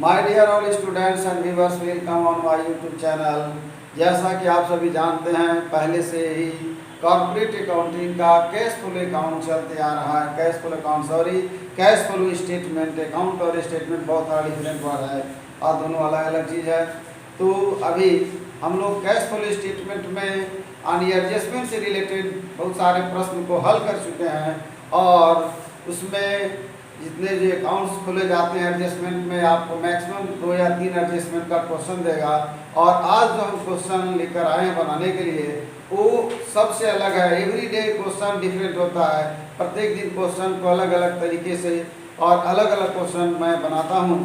My dear all students and viewers, welcome on my YouTube channel. जैसा कि आप सभी जानते हैं, पहले से ही कॉर्पोरेट अकाउंटिंग का कैश फ्लो अकाउंट चलते आ रहा है। Cash flow statement. अकाउंट और स्टेटमेंट बहुत सारा डिफरेंट वर्ड है और दोनों अलग अलग चीज़ है। तो अभी हम लोग कैश फ्लो स्टेटमेंट में यानी एडजस्टमेंट से रिलेटेड बहुत सारे प्रश्न को हल कर चुके हैं और उसमें जितने जो अकाउंट्स खोले जाते हैं एडजस्टमेंट में, आपको मैक्सिमम 2 या 3 एडजस्टमेंट का क्वेश्चन देगा। और आज जो हम क्वेश्चन लेकर आए हैं बनाने के लिए, वो सबसे अलग है। एवरीडे क्वेश्चन डिफरेंट होता है। प्रत्येक दिन क्वेश्चन को अलग अलग तरीके से और अलग अलग क्वेश्चन मैं बनाता हूँ।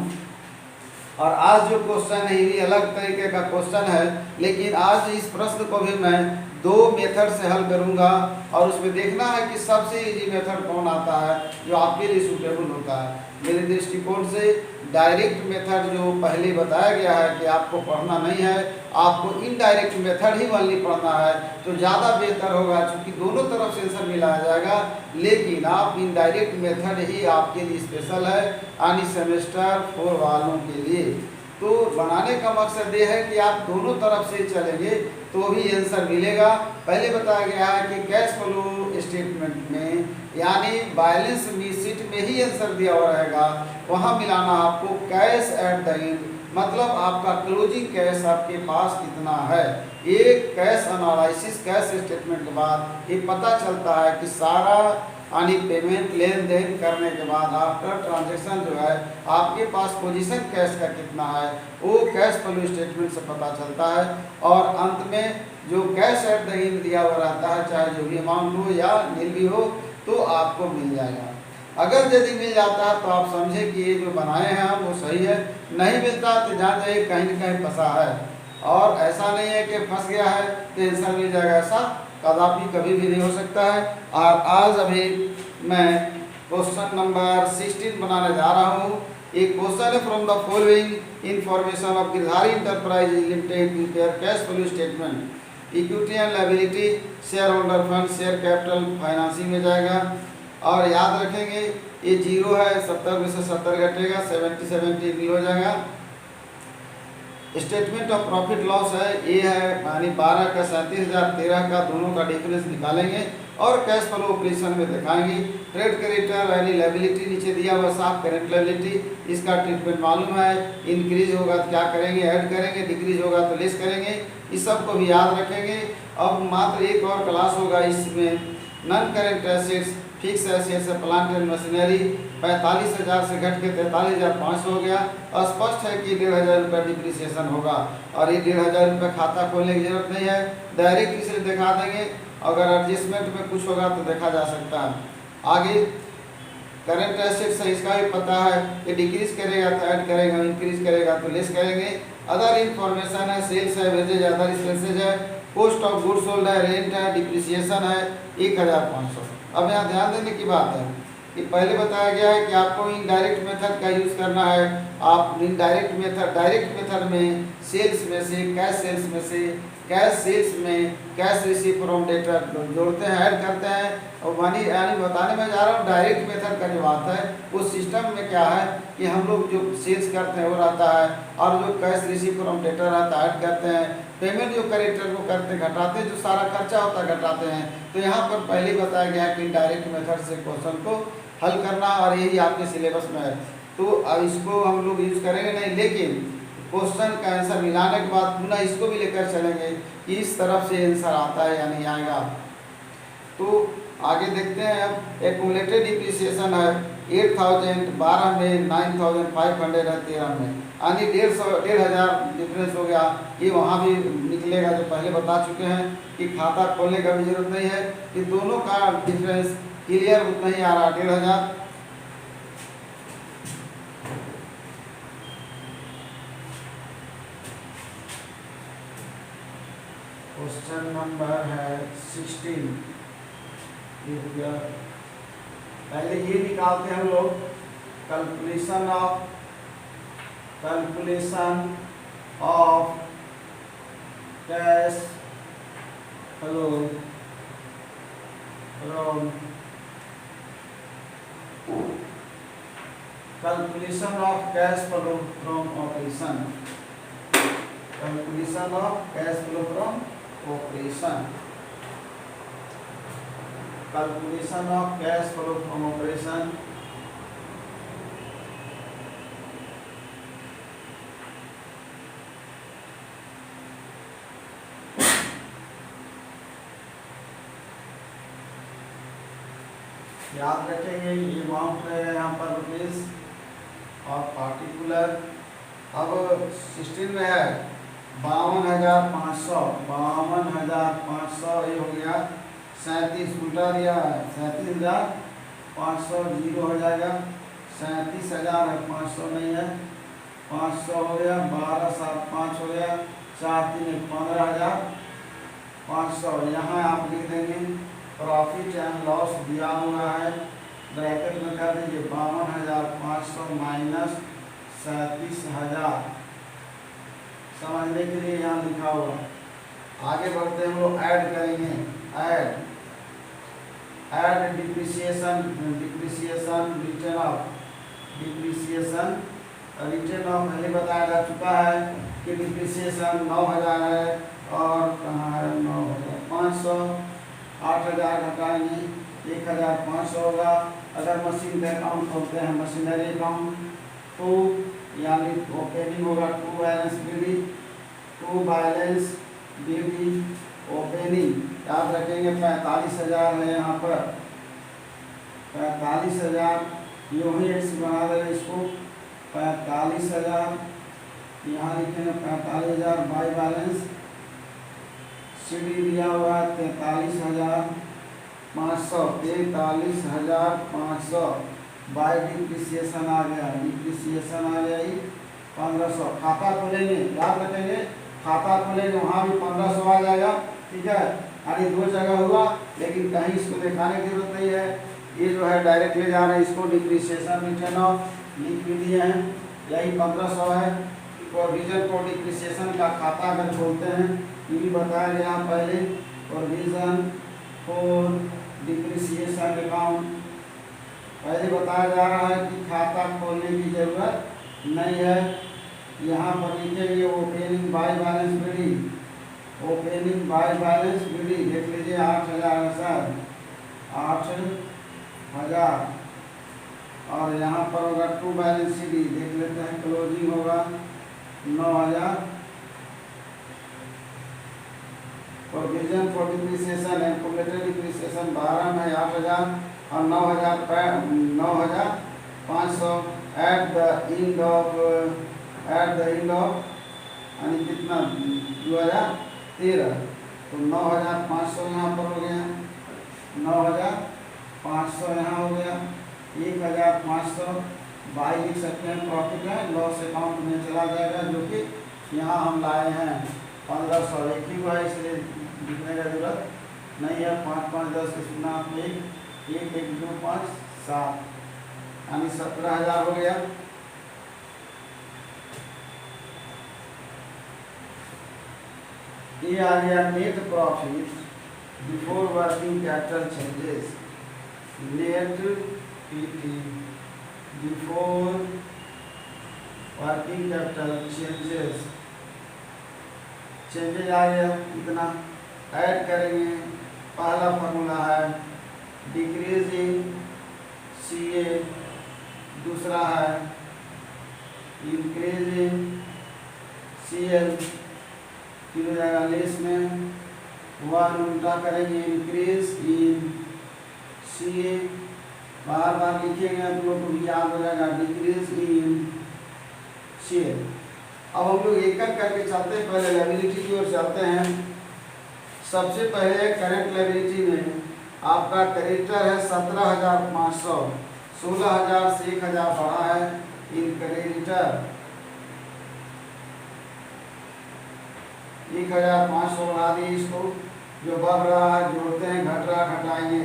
और आज जो क्वेश्चन है ये अलग तरीके का क्वेश्चन है, लेकिन आज इस प्रश्न को भी मैं 2 मेथड से हल करूंगा और उसमें देखना है कि सबसे इजी मेथड कौन आता है जो आपके लिए सूटेबल होता है। मेरे दृष्टिकोण से डायरेक्ट मेथड जो पहले बताया गया है कि आपको पढ़ना नहीं है, आपको इनडायरेक्ट मेथड ही वाली पढ़ना है तो ज़्यादा बेहतर होगा, क्योंकि दोनों तरफ से आंसर मिलाया जाएगा। लेकिन आप इनडायरेक्ट मेथड ही आपके लिए स्पेशल है यानी सेमेस्टर 4 वालों के लिए। तो बनाने का मकसद ये है कि आप दोनों तरफ से चलेंगे तो भी आंसर मिलेगा। पहले बताया गया है कि कैश फ्लो स्टेटमेंट में यानी बैलेंस शीट में ही आंसर दिया हुआ रहेगा, वहाँ मिलाना आपको कैश एट द एंड, मतलब आपका क्लोजिंग कैश आपके पास कितना है। एक कैश एनालिसिस कैश स्टेटमेंट के बाद ये पता चलता है कि सारा यानी पेमेंट लेन देन करने के बाद आफ्टर ट्रांजैक्शन जो है आपके पास पोजीशन कैश का कितना है, वो कैश फ्लो स्टेटमेंट से पता चलता है। और अंत में जो कैश एट द एंड दिया हुआ रहता है, चाहे जो भी अमाउंट हो या नील भी हो, तो आपको मिल जाएगा। अगर यदि मिल जाता है तो आप समझे कि ये जो बनाए हैं हम वो सही है, नहीं मिलता तो जान जाइए कहीं न कहीं फंसा है। और ऐसा नहीं है कि फंस गया है तो आंसर मिल जाएगा, ऐसा कदापि कभी भी नहीं हो सकता है। और आज अभी मैं क्वेश्चन नंबर 16 बनाने जा रहा हूँ। एक क्वेश्चन है, from the following information of Girdhari enterprise limited prepare cash flow statement, equity and liability, share holder fund, share capital, financing में जाएगा। और याद रखेंगे ये 0 है, 70 में से 70 घटेगा, 70 नील हो जाएगा। स्टेटमेंट ऑफ प्रॉफिट लॉस है, ये है यानी 12 का 37,000, 13 का, दोनों का डिफरेंस निकालेंगे और कैश फ्लो ऑपरेशन में दिखाएंगे। ट्रेड क्रेडिटर यानी लायबिलिटी नीचे दिया हुआ साफ करेंट लायबिलिटी, इसका ट्रीटमेंट मालूम है। इंक्रीज होगा तो क्या करेंगे, ऐड करेंगे, डिक्रीज होगा तो लेस करेंगे। इस सब को भी याद रखेंगे। अब मात्र एक और क्लास होगा इसमें, non current assets, fix assets, plant and machinery 45,000 से घट के 43,500 हो गया। स्पष्ट है कि 1,500 रुपये डिप्रिसिएशन होगा और ये 1,500 रुपये खाता खोलने की जरूरत नहीं है, डायरेक्ट इसे दिखा देंगे। अगर एडजस्टमेंट में कुछ होगा तो देखा जा सकता है। आगे करंट एसेट्स है, इसका भी पता है कि डिक्रीज करेगा तो ऐड करेगा, इंक्रीज करेगा तो लेस करेंगे। अदर इंफॉर्मेशन है, सेल्स है, वेजेज, अदर एक्सपेंसेज है, कॉस्ट ऑफ गुड्स सोल्ड है, रेंट है, डिप्रिसिएशन है 1,500। अब यहाँ ध्यान देने की बात है कि पहले बताया गया है कि आपको इनडायरेक्ट मेथड का यूज़ करना है। आप इनडायरेक्ट मेथड, डायरेक्ट मेथड में सेल्स में से, कैश सेल्स में से, कैश सेल्स में कैश रिसीव फ्रॉम डेटर जोड़ते हैं, ऐड करते हैं। और यानी बताने में जा रहा हूँ डायरेक्ट मेथड का जो बात है उस सिस्टम में क्या है कि हम लोग जो सेल्स करते हैं वो रहता है और जो कैश रिसीव फ्रॉम डेटर रहता है ऐड करते हैं। पेमेंट जो करेक्टर को करते घटाते, जो सारा खर्चा होता है घटाते हैं। तो यहाँ पर पहले बताया गया है कि डायरेक्ट मेथड से क्वेश्चन को हल करना, और यही आपके सिलेबस में है। तो अब इसको हम लोग यूज़ करेंगे नहीं, लेकिन क्वेश्चन का आंसर मिलाने के बाद पुनः इसको भी लेकर चलेंगे कि इस तरफ से आंसर आता है या नहीं आएगा। तो आगे देखते हैं। अब एक्यूमुलेटेड डिप्रिसिएशन है 8,000, 12 में 9,500 है, 13 में यानी 1,500 डिफरेंस हो गया। ये वहाँ भी निकलेगा जो पहले बता चुके हैं कि खाता खोलने का भी जरूरत नहीं है कि दोनों का डिफरेंस क्लियर उतना ही आ रहा 1,500। क्वेश्चन नंबर है 16, ये हो गया। पहले ये निकालते हैं हम लोग, calculation of cash flow from calculation of cash flow from operation, calculation of cash flow from operation, calculation of cash flow from operation. याद रखेंगे ये अमाउंट रहेगा यहाँ पर रुपीज और पार्टिकुलर। अब 16 में है 52,500, 52,500 ये हो गया 37, उल्टा दिया है 37,500, जीरो हो जाएगा 37,000 है, 500 नहीं है, 500 हो गया, 12 7 5 हो गया, 4 3 15,500। यहाँ आप लिख देंगे प्रॉफिट एंड लॉस दिया हुआ है, ब्रैकेट में कर दीजिए 52,500 माइनस 37,000, समझने के लिए यहाँ लिखा हुआ। आगे बढ़ते हैं हम लोग ऐड करेंगे, add depreciation, depreciation return of, depreciation return of पहले बताया जा चुका है कि डिप्रिसिएशन 9,000 है और कहाँ है 9,500, 8,000 घटाएंगे 1,500 होगा। अगर मशीन का अकाउंट खोलते हैं मशीनरी अकाउंट तो यानी ओपनिंग होगा to balance BD, to balance BD opening, याद रखेंगे 45,000 है यहाँ पर, 45,000 यूँ ही ऐसे बना देंगे इसको 45,000, यहाँ लिखेंगे 45,000 बाई बैलेंस सीडी दिया हुआ है 43,500, 43,500 बाई डिप्रिसिएशन आ गया, डिप्रिसिएशन आ गया ही 1,500। खाता खोलेंगे, याद रखेंगे खाता खोलेंगे वहाँ भी 1,500 आ जाएगा, ठीक है। यानी दो जगह हुआ लेकिन कहीं इसको दिखाने की जरूरत नहीं है, ये जो है डायरेक्ट ले जा रहे हैं इसको, डिप्रिसिएशन रिटर्न ऑफ लिख भी दिए हैं, यही 1,500 है। प्रोविजन फॉर डिप्रिसिएशन का खाता अगर खोलते हैं ये भी बताया गया पहले, प्रोविजन फॉर डिप्रिसिएशन अकाउंट पहले बताया जा रहा है कि खाता खोलने की जरूरत नहीं है। यहाँ पर लिखेंगे opening by balance BD, opening by balance BD देख लीजिए 8,000 है सर, 8,000 और यहाँ पर होगा टू बैलेंस सीडी देख लेते हैं, क्लोजिंग होगा 9,000। Provision for depreciation and cumulative depreciation 12 में 8,000 और 9,500 एट द एंड ऑफ यानी कितना 2013, तो 9,500 यहाँ पर हो गया, 9,500 यहाँ हो गया, 1,500 बाई लिख सकते हैं, प्रॉफिट है लॉस अकाउंट में चला जाएगा जो कि यहाँ हम लाए हैं 1,500, एक ही हुआ इसलिए लिखने का जरूरत नहीं है। 5 5 10 के सुना 1 1 1 2 5 7 यानी 17,000 हो गया। ये आ गया net profit before working capital changes, net PT before working capital changes, changes आ गया इतना। ऐड करेंगे, पहला फॉर्मूला है डिक्रीज इन सीए, दूसरा है इंक्रीज इन सीएल, फिर हो जाएगा लेस में 1 उल्टा करेंगे इंक्रीज इन सीए, बार बार लिखेंगे आप लोग को याद हो जाएगा डिक्रीज इन सीएल। अब हम लोग एक एक करके चलते हैं, पहले लायबिलिटी की ओर चलते हैं। सबसे पहले करंट लायबिलिटी में आपका क्रेडिटर है 17,500, 16,000 से 1,000 बढ़ा है इन क्रेडिटर, 1,500 बढ़ा दिए, इसको जो बढ़ रहा है जोड़ते हैं, घट रहा घटाएंगे।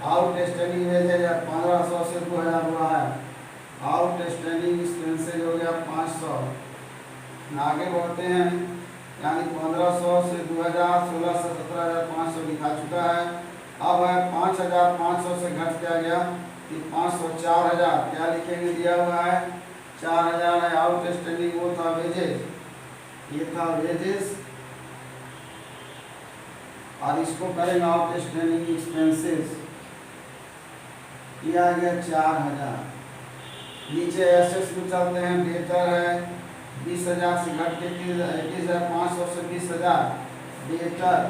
आउटस्टैंडिंग वेजेज 1,500 से 2,000 हुआ है, आउटस्टैंडिंग एक्सपेंसेज हो गया 500। आगे बढ़ते हैं, यानी 1,500 से 2,000, 16 से 17,500 दिखा चुका है। अब है 5,500 से घट क्या गया कि 500 4000 क्या लिखेंगे, दिया हुआ है 4000 है। आउटस्टैंडिंग वो था वेजेस, ये था वेजेस, और इसको करेंगे आउटस्टैंडिंग एक्सपेंसेस, किया गया 4000। नीचे एसेट्स में चलते हैं, डेटर है 20,000 से घट के 21,500 से 20,000, डेटर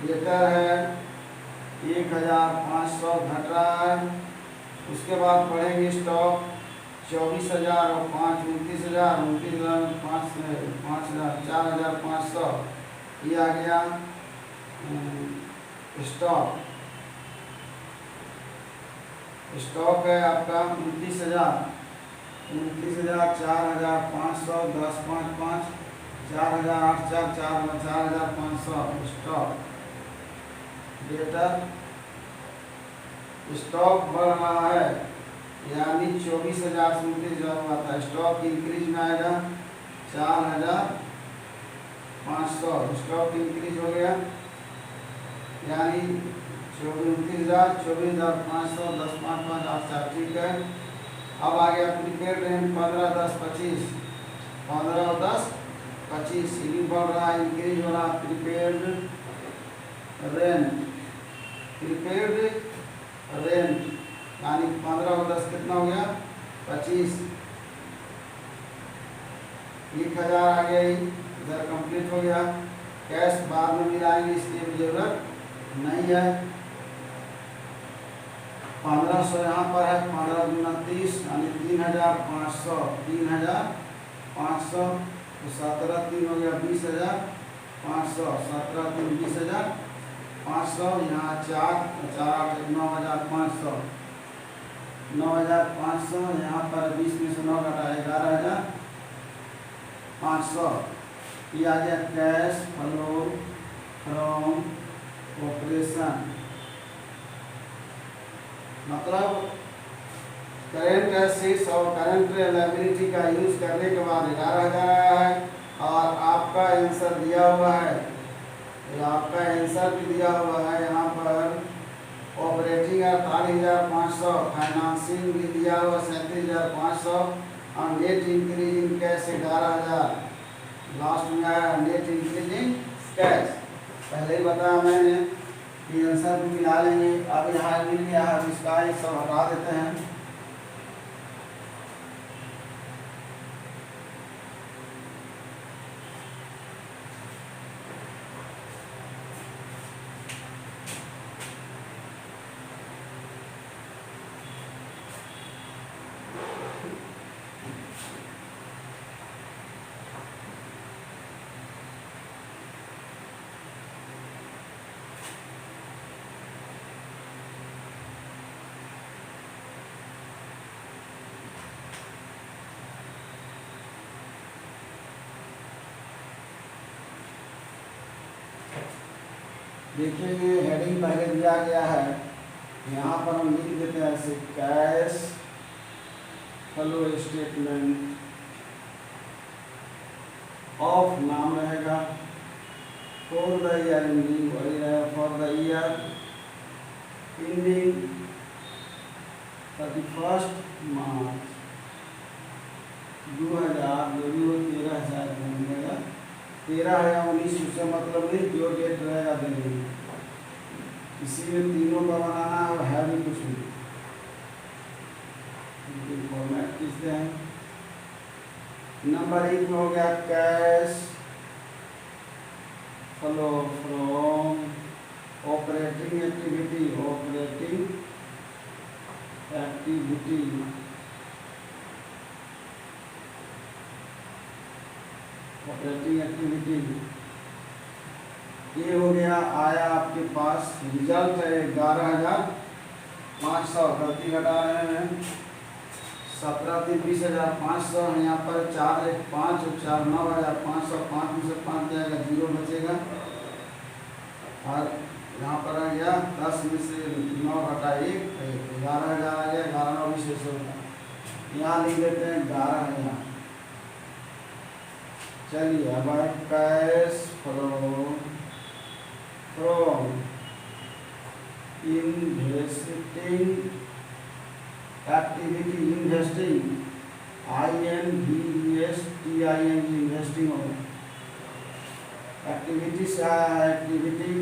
डेटर है 1,500 घट रहा है। उसके बाद पढ़ेंगे स्टॉक 24,000 और 5 29,000, 29,000 5,000 4,500, ये आ गया स्टॉक है आपका 29,000, 4,500 10 5 5 4,008 4,500 स्टॉक। डेटर स्टॉक बढ़ रहा है, यानी 24,000 से 29,000 हुआ था, स्टॉक इंक्रीज में आएगा 4,500, स्टॉक इंक्रीज हो गया, यानी 29,000 24,500 10 5 5 8 4, ठीक है। अब आ गया प्रीपेड रेंट 15 10 25, 15 10 25, ये भी बढ़ रहा है, इंक्रीज हो रहा है। प्रीपेड रेंट यानी 15 और 10 कितना हो गया 25, 1,000 आ गया, इधर कंप्लीट हो गया। कैश बाद में मिलाएंगे, इसकी भी जरूरत नहीं है। 1500 यहाँ पर है, 15 दूना 30 यानी 3,500, 3,500, तो 17 3 हो गया 20,500, 17 3 20,500, यहाँ 4 4 9,500, 9,500, यहाँ पर 20 में से 9 घटा 11,500, ये आ गया कैश फ्लो फ्रॉम ऑपरेशन। मतलब करेंट एसेट्स और करेंट लायबिलिटी का यूज करने के बाद 11,000 आया है, और आपका आंसर दिया हुआ है, आपका आंसर भी दिया हुआ है यहाँ पर। ऑपरेटिंग 48,500, फाइनेंसिंग भी दिया हुआ 37,500, और net increase in cash 11,000, last में आया नेट इंक्रीज इन कैश। पहले ही बताया मैंने कि आंसर भी मिला लेंगे। अब यहाँ मिल गया है, इसका ये सब हटा देते हैं। देखिए हेडिंग पहले दिया गया है, यहाँ पर हम लिख देते हैं ऐसे, कैश फ्लो स्टेटमेंट ऑफ, नाम रहेगा फॉर द ईयर एंडिंग, वही रहेगा फॉर द ईयर एंडिंग 31 मार्च 2000, जो भी हो 13,000 बनेगा, 13 है या 19 उससे मतलब नहीं, जो डेट रहेगा देंगे। इसी में तीनों का बनाना है भी कुछ नहीं, फॉर्मेट खींचते हैं। नंबर 1 में हो गया cash flow from operating activity, operating activity, ये हो गया। आया आपके पास रिजल्ट है 11,500, गलती घटा रहे हैं, 17 3 20,500 है, यहाँ पर 4 1 5 और 4 9,500, 5 में से 5 जाएगा 0 बचेगा, और यहाँ पर आ गया 10 में से 9 घटा 1 11,000 आ गया, 11 9 20 होगा, यहाँ लिख लेते हैं 11,000। चलिए अब cash flow from investing activity, investing INVESTING investing होगा, एक्टिविटी से आया एक्टिविटी,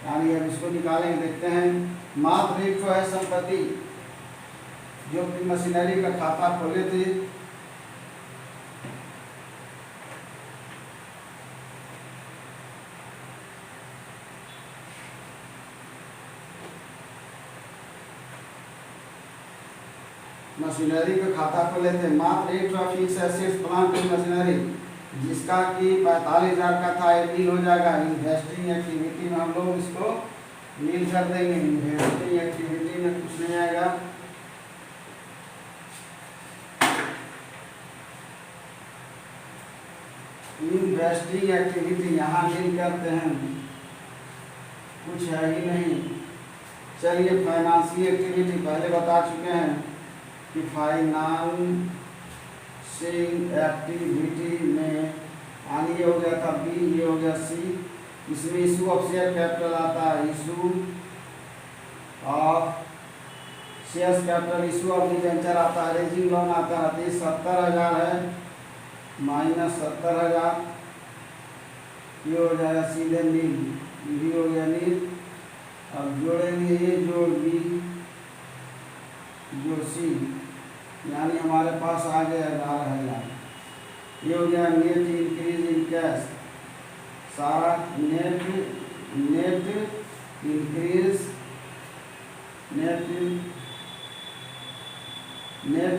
यानी अब इसको निकालेंगे। देखते हैं मात्र एक तो है संपत्ति जो कि मशीनरी का खाता खोले थे, मशीनरी का खाता खोले थे। मात्र एक fix assets plant and machinery जिसका कि 45,000 का था, ये नील हो जाएगा। इन्वेस्टिंग एक्टिविटी में हम लोग इसको नील कर देंगे, इन्वेस्टिंग एक्टिविटी में कुछ नहीं आएगा। इन्वेस्टिंग एक्टिविटी यहाँ नील करते हैं, कुछ है ही नहीं। चलिए फाइनेंसिंग एक्टिविटी पहले बता चुके हैं कि फाइनेंसिंग एक्टिविटी में आनी ये हो गया था बी, ये हो गया सी। इसमें इशू ऑफ शेयर कैपिटल आता है, issue of share capital, issue of debenture आता है, रेजिंग लोन आता है। 70,000 है माइनस 70,000, ये हो जाएगा सीधे नील, ये हो गया नील। अब जोड़ेंगे ये जोड़ बी जोड़ सी, यानी हमारे पास आ गया 11,000। ये हो गया नेट इंक्रीज इन कैश, सारा net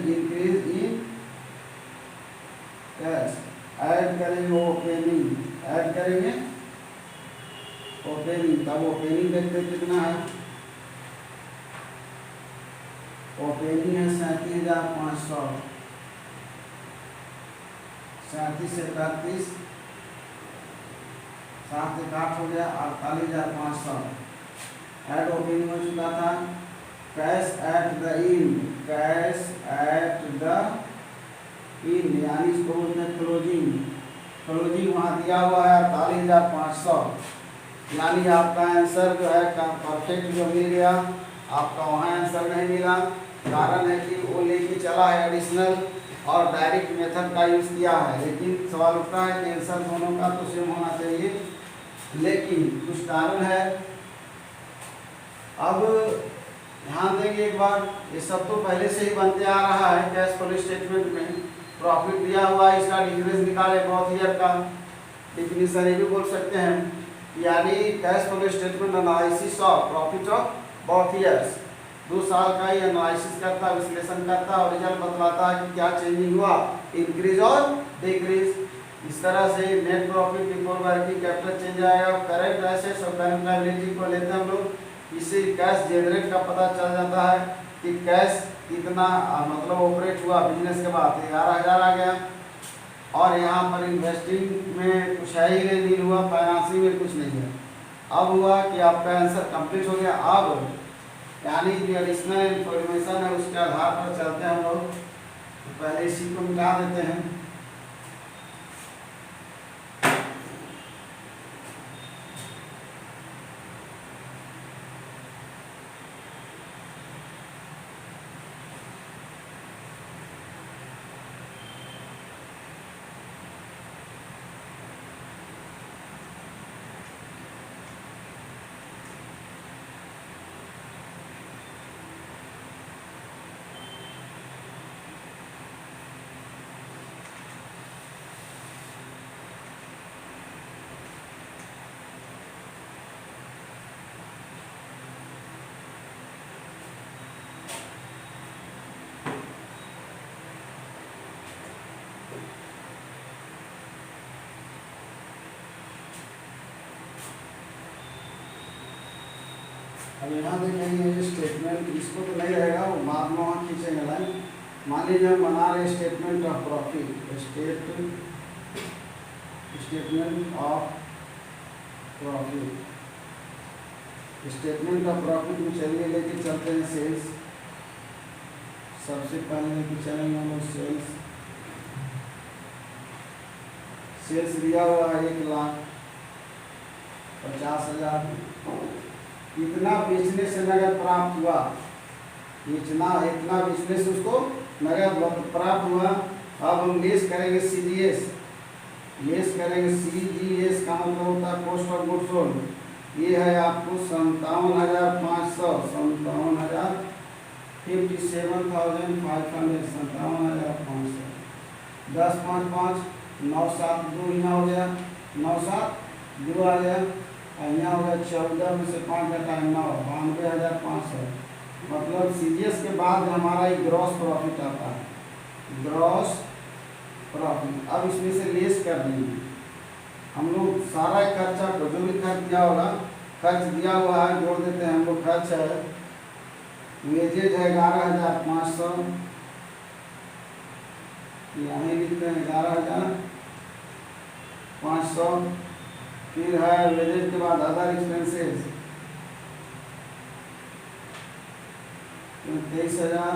increase in cash. Add करेंगे ओपनिंग, ऐड करेंगे ओपनिंग, तब ओपनिंग देखते कितना है। ओपनिंग है 37,500, 37 से 31, 7 से 8 हो गया 48,500। ऐड ओपनिंग हो चुका था। Cash at the in, cash at the in यानी इसको बोलते हैं क्लोजिंग, क्लोजिंग वहाँ दिया हुआ है 48,500। यानी आपका आंसर जो है परफेक्ट जो मिल गया, आपका वहाँ आंसर नहीं मिला। कारण है कि वो लेके चला है एडिशनल और डायरेक्ट मेथड का यूज़ किया है, लेकिन सवाल उठता है कि आंसर दोनों का तो सेम होना चाहिए, लेकिन कुछ कारण है। अब ध्यान देंगे एक बार, ये सब तो पहले से ही बनते आ रहा है। कैश फ्लो स्टेटमेंट में प्रॉफिट दिया हुआ है, इसका डिक्रीज निकाले बहुत ईयर का डिफिनीशन ये भी बोल सकते हैं, यानी cash flow statement analysis of profit of बहुत ईयर्स, 2 साल का ही एनालिसिस करता है, विश्लेषण करता है और रिजल्ट बतलाता है कि क्या चेंजिंग हुआ, इंक्रीज और डिक्रीज। इस तरह से net profit before working capital change आएगा। करेंट एसेट्स और करंट लायबिलिटी को लेते हैं हम लोग, इससे कैश जनरेट का पता चल जाता है कि कैश कितना मतलब ऑपरेट हुआ बिजनेस के बाद, 11,000 आ गया। और यहाँ पर इन्वेस्टिंग में कुछ है ही नहीं, नील हुआ, फाइनेंसिंग में कुछ नहीं है। अब हुआ कि आपका आंसर कंप्लीट हो गया। अब यानी जो एडिशनल इंफॉर्मेशन है उसके आधार पर चलते हैं हम लोग। तो पहले इसी को मिटा देते हैं। अब यहाँ देखेंगे ये स्टेटमेंट, इसको तो नहीं रहेगा, वो बाद में वहाँ खींचेंगे लाइन। मान लीजिए हम बना रहे statement of profit, statement of profit. Statement of profit में चलिए लेके चलते हैं सेल्स। सबसे पहले लेके चलेंगे हम लोग सेल्स। सेल्स दिया हुआ है 1 लाख, 50,000। इतना बेचने से नगद प्राप्त हुआ, इतना बेचने से उसको नगद प्राप्त हुआ। अब हम लेस करेंगे CGS, लेस करेंगे CGS का मतलब होता है कॉस्ट ऑफ गुड्स सोल्ड। ये है आपको 57,500, 57,000, 57,500, 57,500। 10 5 5 9 7 2 यहाँ हो गया, 9 7 2 आ गया, और यहाँ हो गया 14 में से 5 घटाए 9, 92,500। मतलब CGS के बाद हमारा एक ग्रॉस प्रॉफिट आता है, ग्रॉस प्रॉफिट। अब इसमें से लेस कर देंगे हम लोग सारा खर्चा को, जो भी खर्च दिया होगा, खर्च दिया हुआ है जोड़ देते हैं हम लोग। खर्च है, वेजेज है 11,500, यहाँ लिखते हैं 11,500। फिर है वेजेज के बाद अदर एक्सपेंसेस 23,000,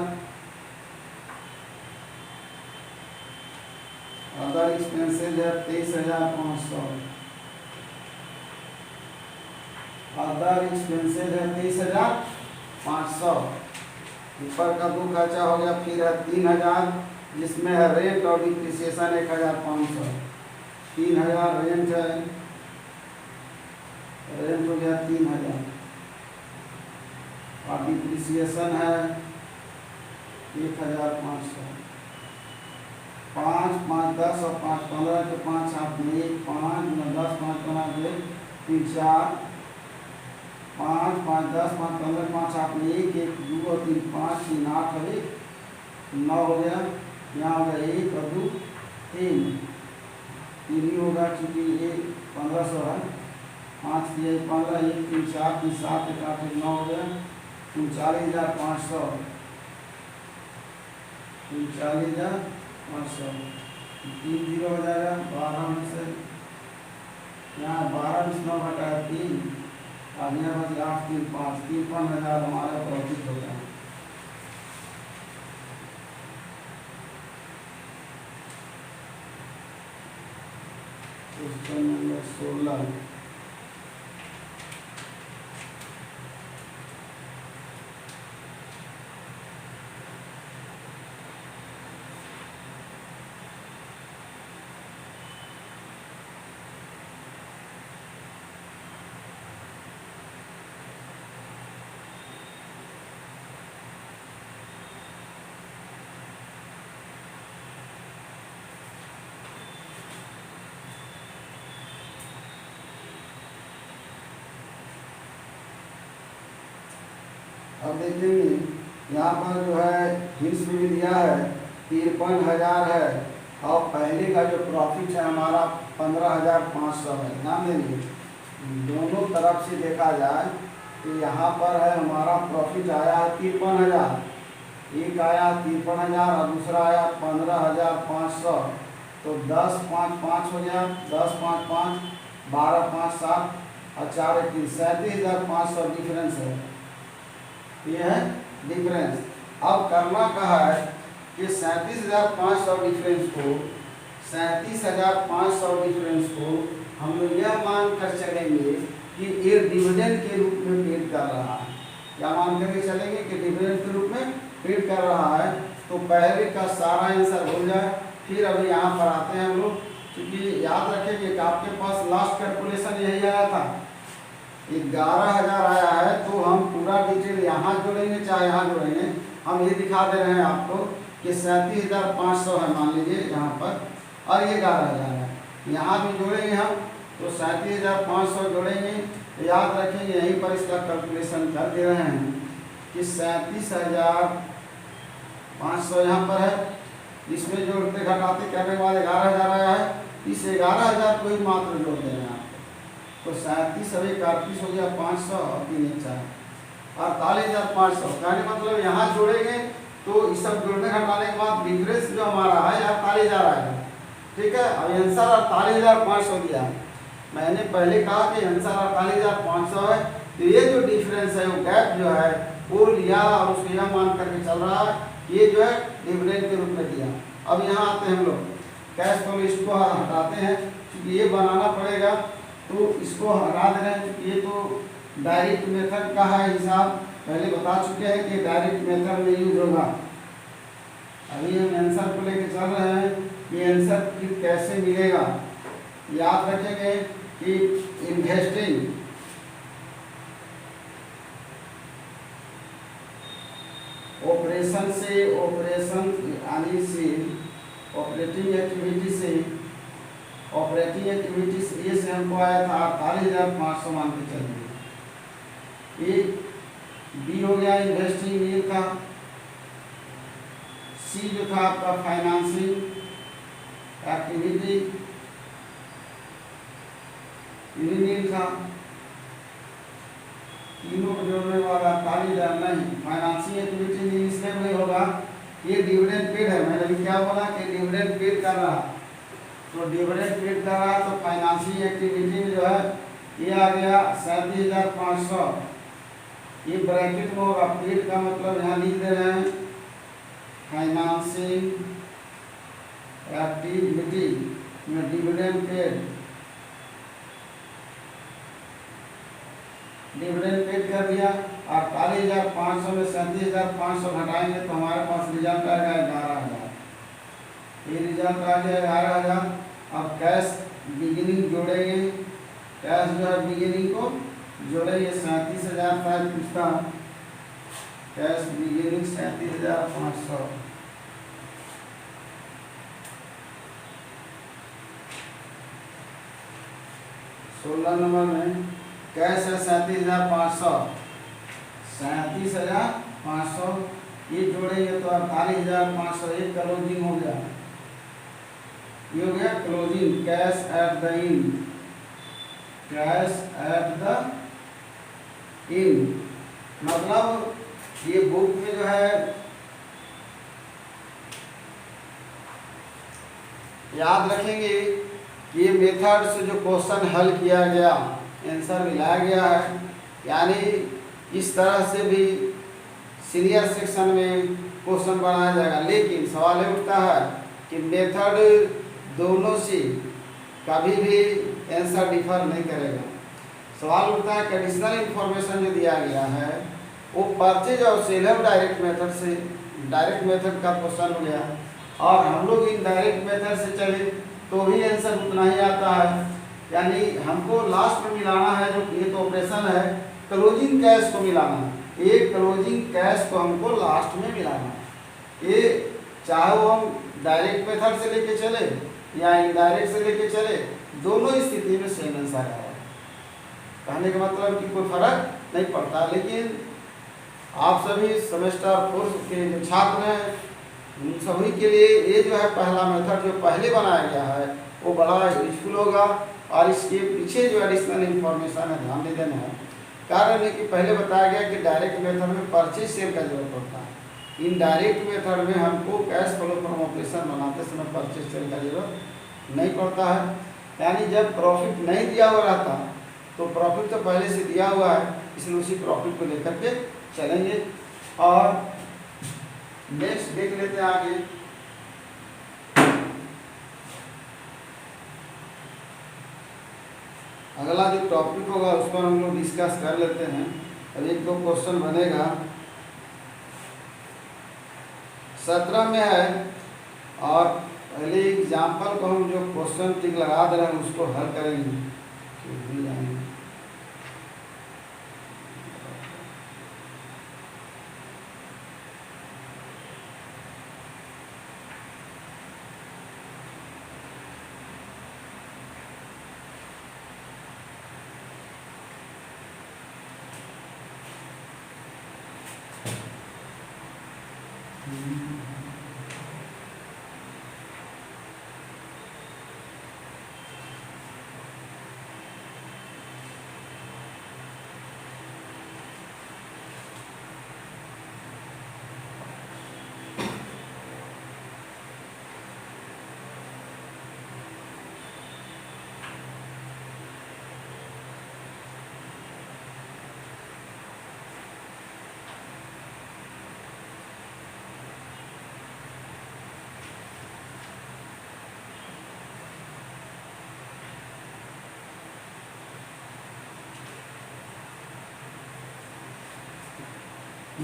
अदर एक्सपेंसेज है 23,500, अदर एक्सपेंसेज है 23,500। ऊपर का 2 खर्चा हो गया। फिर है 3,000 जिसमें है रेंट और डिप्रिसिएशन 1,500, 3,000 रेंट है, रेंट हो गया 3,000, और डिप्रिसिएशन है 1,500। 5 5 10 और 5 15 के 5 हाथ में 1 5 10 5 बना दे, फिर 4 5 5 10 5 15 5 हाथ में 1 1 2 और 3 5 3 8 और 1 9 हो गया। यहाँ हो गया 1 और 2 3 ही होगा क्योंकि ये 1,500 है। 5 3 15 1 3 4 3 7 1 8 1 9 हो गया 39,500, 39,500। 3 0 हो जाएगा 12 में से, यहाँ 12 में से 9 घटाया 3, और यहाँ बच 8 3 5, 53,000 हमारा प्रॉफिट होगा। Question number 16। अब देखेंगे यहाँ पर जो है हिस्स भी दिया है 53,000 है, और पहले का जो प्रॉफिट है हमारा 15,500 है। ध्यान देंगे दोनों तरफ से देखा जाए तो यहाँ पर है हमारा प्रॉफिट आया है 53,000, एक आया 53,000 और दूसरा आया 15,500। तो 10 5 5 हो गया, 10 5 5 12 5 7 और 4 1 37,500 डिफरेंस है। ये है डिफरेंस। अब करना कहा है कि 37,500 डिफरेंस को, 37,500 डिफरेंस को हम लोग यह मान कर चलेंगे कि ये डिविडेंड के रूप में पेड कर रहा है। क्या मान करके चलेंगे कि डिविडेंड के रूप में पेड कर रहा है। तो पहले का सारा आंसर हो जाए, फिर अभी यहाँ पर आते हैं हम लोग, क्योंकि याद रखेंगे कि आपके पास लास्ट कैलकुलेशन यही आया था 11,000 आया है। तो हम पूरा डिटेल यहाँ जोड़ेंगे चाहे यहाँ जोड़ेंगे, हम ये दिखा दे रहे हैं आपको कि 37,500 है मान लीजिए यहाँ पर, और ये 11,000 है। यहाँ भी जोड़ेंगे हम तो 37,500 जोड़ेंगे। तो याद रखेंगे यहीं पर इसका कैलकुलेशन कर दे रहे हैं कि 37,500 यहाँ पर है, इसमें जोड़ते घटाते करने के बाद 11,000 आया है। इस 11,000 को ही मात्र जोड़ दे रहे हैं आपको। तो 37 अब 31 हो गया 500 और 3 1 4 48,500। कहने मतलब यहाँ जोड़ेंगे तो इस सब जोड़ने घटाने के बाद डिफरेंस जो हमारा है 48,000 आएगा। ठीक है, अब आंसर 48,500 दिया। मैंने पहले कहा कि आंसर 48,500 है। तो ये जो डिफरेंस है वो गैप जो है वो लिया और उसको यह मान करके चल रहा है, ये जो है डिविडेंड के रूप में दिया। अब यहाँ आते हैं हम लोग कैश फ्लो लिस्ट को हटाते हैं, क्योंकि ये बनाना पड़ेगा तो इसको हटा दे रहे हैं। ये तो डायरेक्ट मेथड का है हिसाब, पहले बता चुके हैं कि डायरेक्ट मेथड में यूज होगा। अभी हम आंसर को लेकर चल रहे हैं कि आंसर फिर कैसे मिलेगा। याद रखेंगे कि इन्वेस्टिंग ऑपरेशन से, ऑपरेशन यानी से ऑपरेटिंग एक्टिविटी से, ऑपरेटिंग एक्टिविटी से हमको आया था 48,500 मान के चलिए। ये बी हो गया इन्वेस्टिंग नील का, सी जो था आपका फाइनेंसिंग एक्टिविटी नील था, तीनों को जोड़ने वाला 48,000 नहीं, फाइनेंसिंग एक्टिविटी नील इसलिए नहीं होगा, ये डिविडेंड पेड है। मैंने अभी क्या बोला कि डिविडेंड पेड कर रहा, तो डिविडेंड पेड कर रहा तो फाइनेंसिंग एक्टिविटी में जो है ये आ गया 37,500। ये ब्रैकेट में होगा, पेड का मतलब यहाँ लिख दे रहे हैं फाइनेंसिंग एक्टिविटी में डिविडेंड पेड, डिविडेंड पेड कर दिया। 48,500 में 37,500 घटाएंगे तो हमारे पास रिजल्ट आएगा 11,000। ये रिजल्ट आ गया 11,000। अब कैश बिगिनिंग जोड़ेंगे, कैश जो है बिगिनिंग को जोड़ेंगे 37,000 था पूछता, कैश बिगिनिंग 37,500। सोलह नंबर में कैश है 37,500, 37,500 ये जोड़ेंगे तो 48,500। एक क्लोजिंग हो गया, ये हो गया closing cash at the in, cash at the in मतलब ये बुक में जो है याद रखेंगे ये मेथड से जो क्वेश्चन हल किया गया, आंसर मिलाया गया है, यानी इस तरह से भी सीनियर सेक्शन में क्वेश्चन बनाया जाएगा। लेकिन सवाल ये उठता है कि मेथड दोनों से कभी भी आंसर डिफर नहीं करेगा। सवाल उठता है कि एडिशनल इंफॉर्मेशन जो दिया गया है वो परचेज और सेल ऑफ डायरेक्ट मेथड से, डायरेक्ट मेथड का क्वेश्चन हो गया और हम लोग इनडायरेक्ट मेथड से चले तो भी आंसर उतना ही आता है। यानी हमको लास्ट में मिलाना है, जो ये तो ऑपरेशन है, क्लोजिंग कैश को मिलाना है। ये क्लोजिंग कैश को हमको लास्ट में मिलाना है। ये चाहे वो हम डायरेक्ट मेथड से लेके चले या इनडायरेक्ट से लेके चले, दोनों स्थिति में सेम आंसर आएगा। कहने का मतलब कि कोई फर्क नहीं पड़ता। लेकिन आप सभी सेमेस्टर 4 के जो छात्र हैं उन सभी के लिए ये जो है पहला मेथड जो पहले बनाया गया है वो बड़ा यूजफुल होगा। और इसके पीछे जो एडिशनल इंफॉर्मेशन है ध्यान दे देना है। कारण है कि पहले बताया गया कि डायरेक्ट मेथड में परचेज सेल का जरूरत पड़ता है, इनडायरेक्ट मेथड में हमको कैश फ्लो फ्रॉम ऑपरेशन बनाते समय परचेज सेल का जरूरत नहीं पड़ता है। यानी जब प्रॉफिट नहीं दिया हुआ रहता तो प्रॉफिट तो पहले से दिया हुआ है, इसलिए उसी प्रॉफिट को लेकर के चलेंगे। और नेक्स्ट देख लेते हैं आगे। अगला जो टॉपिक होगा उस पर हम लोग डिस्कस कर लेते हैं। और एक दो क्वेश्चन बनेगा 17 में है और पहले एग्जाम्पल को हम जो क्वेश्चन टिक लगा दे रहे हैं उसको हल करेंगे।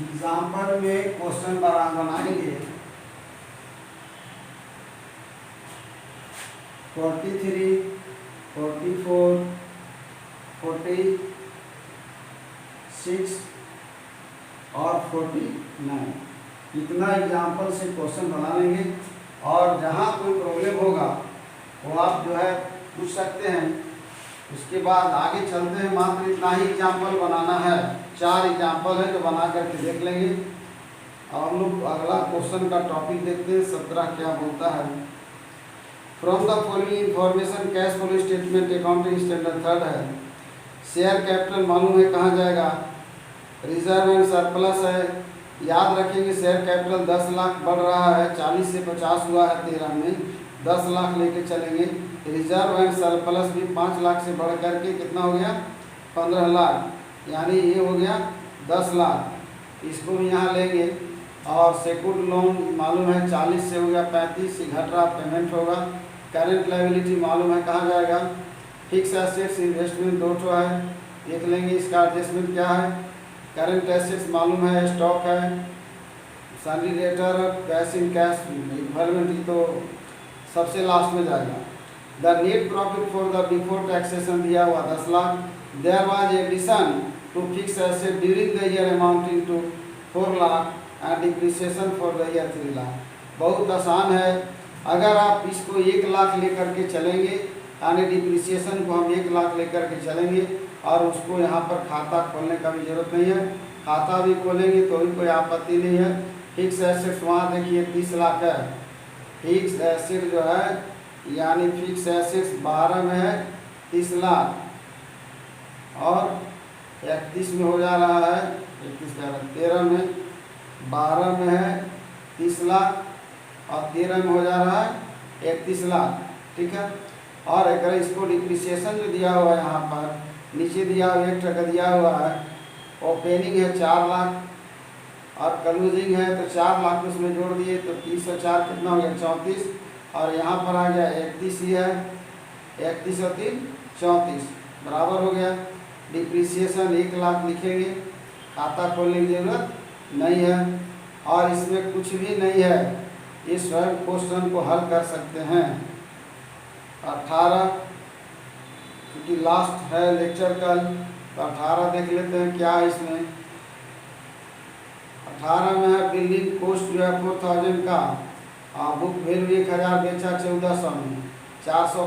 एग्जाम्पल में क्वेश्चन बनाएंगे 43, 44, 46 और 49 इतना एग्जाम्पल से क्वेश्चन बना लेंगे। और जहाँ कोई प्रॉब्लम होगा वो आप जो है पूछ सकते हैं। उसके बाद आगे चलते हैं। मात्र इतना ही एग्जाम्पल बनाना है, 4 एग्जाम्पल है जो बना करके देख लेंगे। अब हम लोग अगला क्वेश्चन का टॉपिक देखते हैं। 17 क्या बोलता है। From the following information cash flow statement accounting standard 3 है। शेयर कैपिटल मालूम है कहाँ जाएगा, रिजर्व एंड सरप्लस है। याद रखेंगे शेयर कैपिटल 10 लाख बढ़ रहा है, 40 से 50 हुआ है 13 में, 10 लाख लेके चलेंगे। रिजर्व एंड सरप्लस भी 5 लाख से बढ़ करके कितना हो गया 15 लाख, यानी ये हो गया 10 लाख। इसको भी यहाँ लेंगे। और सेक्योर्ड लोन मालूम है 40 से हो गया 35, घट रहा पेमेंट होगा। करेंट लायबिलिटी मालूम है कहाँ जाएगा, फिक्स एसेट्स इन्वेस्टमेंट 2 है, देख लेंगे इसका एडजस्टमेंट क्या है। करेंट एसेट्स मालूम है स्टॉक है, salary letter, cash in cash equivalent तो सबसे लास्ट में जाएगा। The net profit for the before taxation दिया हुआ 10 lakh. There was addition to fix asset during the year amounting to 4 lakh and depreciation for the year 3 lakh. बहुत आसान है। अगर आप इसको 1 लाख लेकर के चलेंगे, यानी डिप्रिसिएशन को हम 1 लाख लेकर के चलेंगे और उसको यहाँ पर खाता खोलने का भी जरूरत नहीं है, खाता भी खोलेंगे तो भी कोई आपत्ति नहीं है। फिक्स एसेट्स वहाँ देखिए 30 लाख है। फिक्स एसेट जो है यानी फिक्स एसेट्स 12 में है 30 लाख और 31 में हो जा रहा है 13 में, 12 में है 30 लाख और 13 में हो जा रहा है 31 लाख। ठीक है। और अगर इसको डिप्रिसिएशन जो दिया हुआ है यहाँ पर नीचे दिया हुआ 1 दिया हुआ है, ओपनिंग है 4 लाख और क्लोजिंग है तो 4 लाख उसमें जोड़ दिए तो 30 और 4 कितना हो गया 34, और यहाँ पर आ गया 31 ही है, 31 और 3 34 बराबर हो गया। डिप्रिसिएशन 1 लाख लिखेंगे, खाता खोलने की जरूरत नहीं है और इसमें कुछ भी नहीं है। इस स्वयं क्वेश्चन को हल कर सकते हैं। 18 क्योंकि लास्ट है लेक्चर कल, तो 18 देख लेते हैं क्या है इसमें। 18 में है बिल्डिंग कॉस्ट जो है 4000 का, बुक वैल्यू 1000 बेचा 1400 में, 400